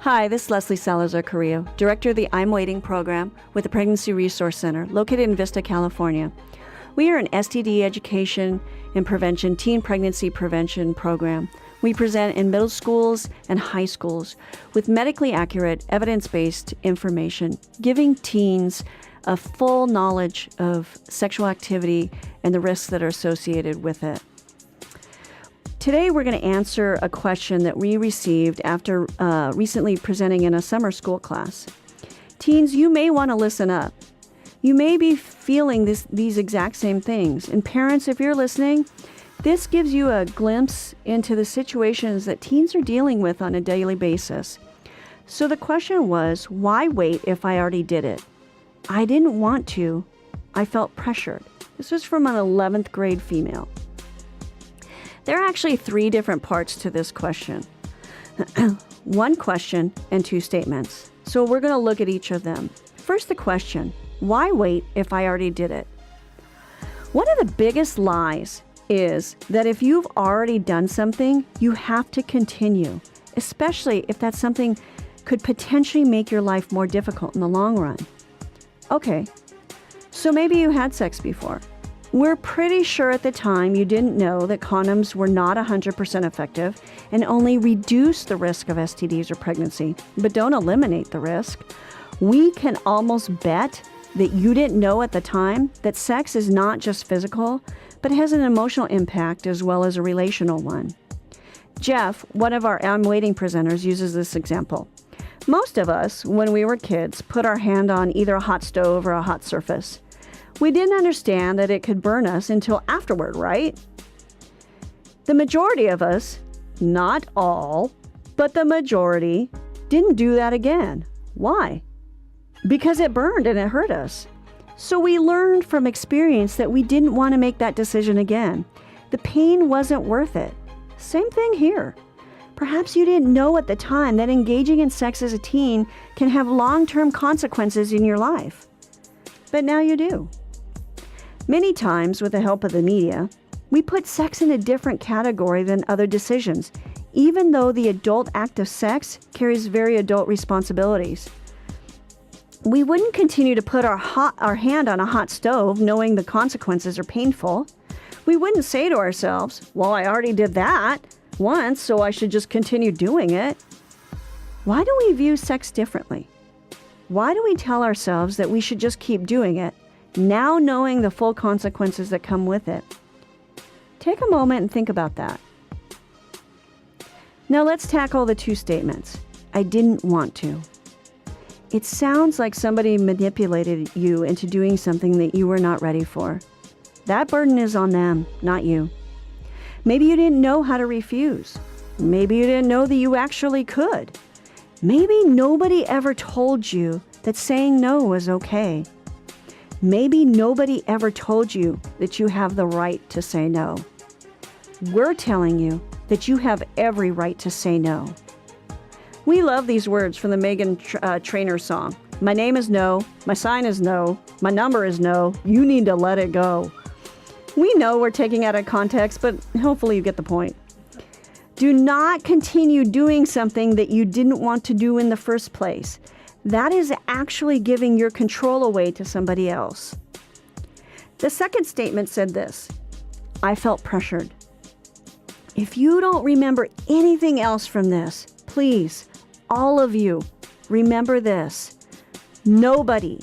Hi, this is Leslie Salazar-Carrillo, Director of the I'm Waiting program with the Pregnancy Resource Center located in Vista, California. We are an STD education and prevention, teen pregnancy prevention program. We present in middle schools and high schools with medically accurate, evidence-based information, giving teens a full knowledge of sexual activity and the risks that are associated with it. Today, we're going to answer a question that we received after recently presenting in a summer school class. Teens, you may want to listen up. You may be feeling these exact same things. And parents, if you're listening, this gives you a glimpse into the situations that teens are dealing with on a daily basis. So the question was, why wait if I already did it? I didn't want to. I felt pressured. This was from an 11th grade female. There are actually 3 different parts to this question. One question and 2 statements. So we're going to look at each of them. First, the question, why wait if I already did it? One of the biggest lies is that if you've already done something, you have to continue, especially if that something could potentially make your life more difficult in the long run. Okay, so maybe you had sex before. We're pretty sure at the time you didn't know that condoms were not 100% effective and only reduce the risk of STDs or pregnancy, but don't eliminate the risk. We can almost bet that you didn't know at the time that sex is not just physical, but has an emotional impact as well as a relational one. Jeff, one of our I'm Waiting presenters, uses this example. Most of us, when we were kids, put our hand on either a hot stove or a hot surface. We didn't understand that it could burn us until afterward, right? The majority of us, not all, but the majority, didn't do that again. Why? Because it burned and it hurt us. So we learned from experience that we didn't want to make that decision again. The pain wasn't worth it. Same thing here. Perhaps you didn't know at the time that engaging in sex as a teen can have long-term consequences in your life. But now you do. Many times, with the help of the media, we put sex in a different category than other decisions, even though the adult act of sex carries very adult responsibilities. We wouldn't continue to put our hand on a hot stove knowing the consequences are painful. We wouldn't say to ourselves, well, I already did that once, so I should just continue doing it. Why do we view sex differently? Why do we tell ourselves that we should just keep doing it, now knowing the full consequences that come with it? Take a moment and think about that. Now let's tackle the 2 statements. I didn't want to. It sounds like somebody manipulated you into doing something that you were not ready for. That burden is on them, not you. Maybe you didn't know how to refuse. Maybe you didn't know that you actually could. Maybe nobody ever told you that saying no was okay. Maybe nobody ever told you that you have the right to say no. We're telling you that you have every right to say no. We love these words from the Meghan Trainor song. My name is no, my sign is no, my number is no, you need to let it go. We know we're taking it out of context, but hopefully you get the point. Do not continue doing something that you didn't want to do in the first place. That is actually giving your control away to somebody else. The second statement said this, I felt pressured. If you don't remember anything else from this, please, all of you, remember this. Nobody,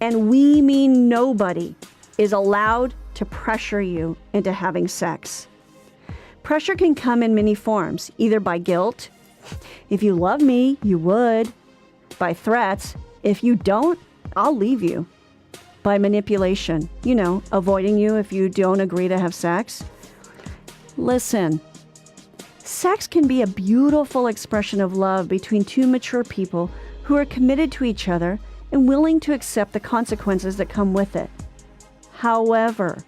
and we mean nobody, is allowed to pressure you into having sex. Pressure can come in many forms, either by guilt. If you love me, you would. By threats. If you don't, I'll leave you. By manipulation, avoiding you if you don't agree to have sex. Listen, sex can be a beautiful expression of love between 2 mature people who are committed to each other and willing to accept the consequences that come with it. However,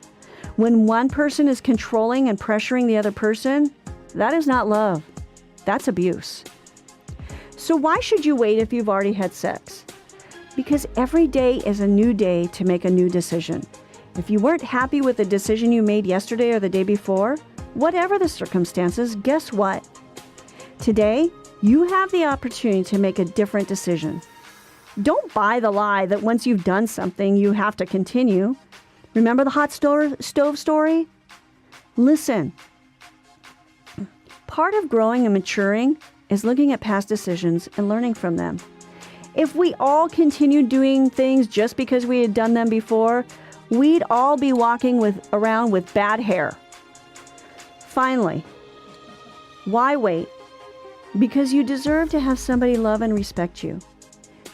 when one person is controlling and pressuring the other person, that is not love. That's abuse. So why should you wait if you've already had sex? Because every day is a new day to make a new decision. If you weren't happy with the decision you made yesterday or the day before, whatever the circumstances, guess what? Today, You have the opportunity to make a different decision. Don't buy the lie that once you've done something, you have to continue. Remember the hot stove story? Listen. Part of growing and maturing is looking at past decisions and learning from them. If we all continued doing things just because we had done them before, we'd all be walking around with bad hair. Finally, why wait? Because you deserve to have somebody love and respect you.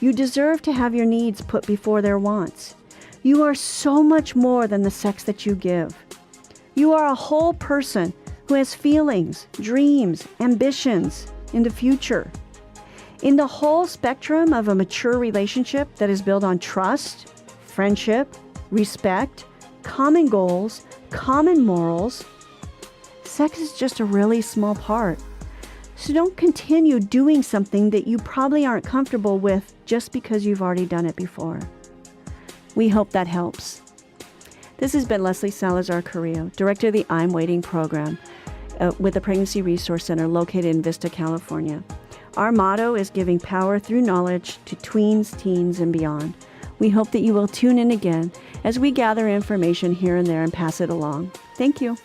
You deserve to have your needs put before their wants. You are so much more than the sex that you give. You are a whole person who has feelings, dreams, ambitions in the future. In the whole spectrum of a mature relationship that is built on trust, friendship, respect, common goals, common morals, sex is just a really small part. So don't continue doing something that you probably aren't comfortable with just because you've already done it before. We hope that helps. This has been Leslie Salazar Carrillo, Director of the I'm Waiting program with the Pregnancy Resource Center located in Vista, California. Our motto is giving power through knowledge to tweens, teens, and beyond. We hope that you will tune in again as we gather information here and there and pass it along. Thank you.